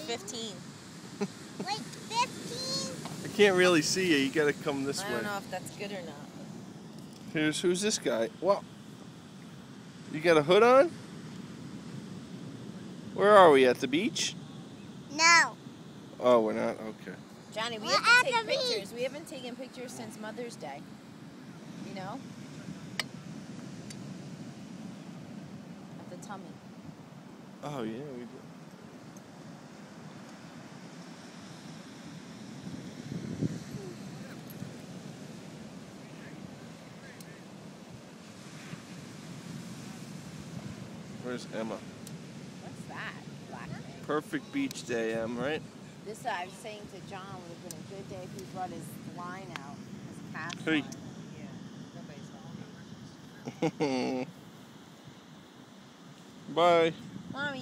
15. Like 15? I can't really see you. You gotta come this way. I don't know if that's good or not. Who's this guy? Well, you got a hood on? Where are we, at the beach? No. Oh, we're not? Okay. Johnny, we We're have to at take the beach. pictures. We haven't taken pictures since Mother's Day. You know? At the tummy. Oh, yeah, we did. Where's Emma? What's that? Black thing. Perfect beach day, Em, right? This, I was saying to John, would have been a good day if he brought his line out. His cast Hey. line. Yeah. Nobody's Bye. Mommy.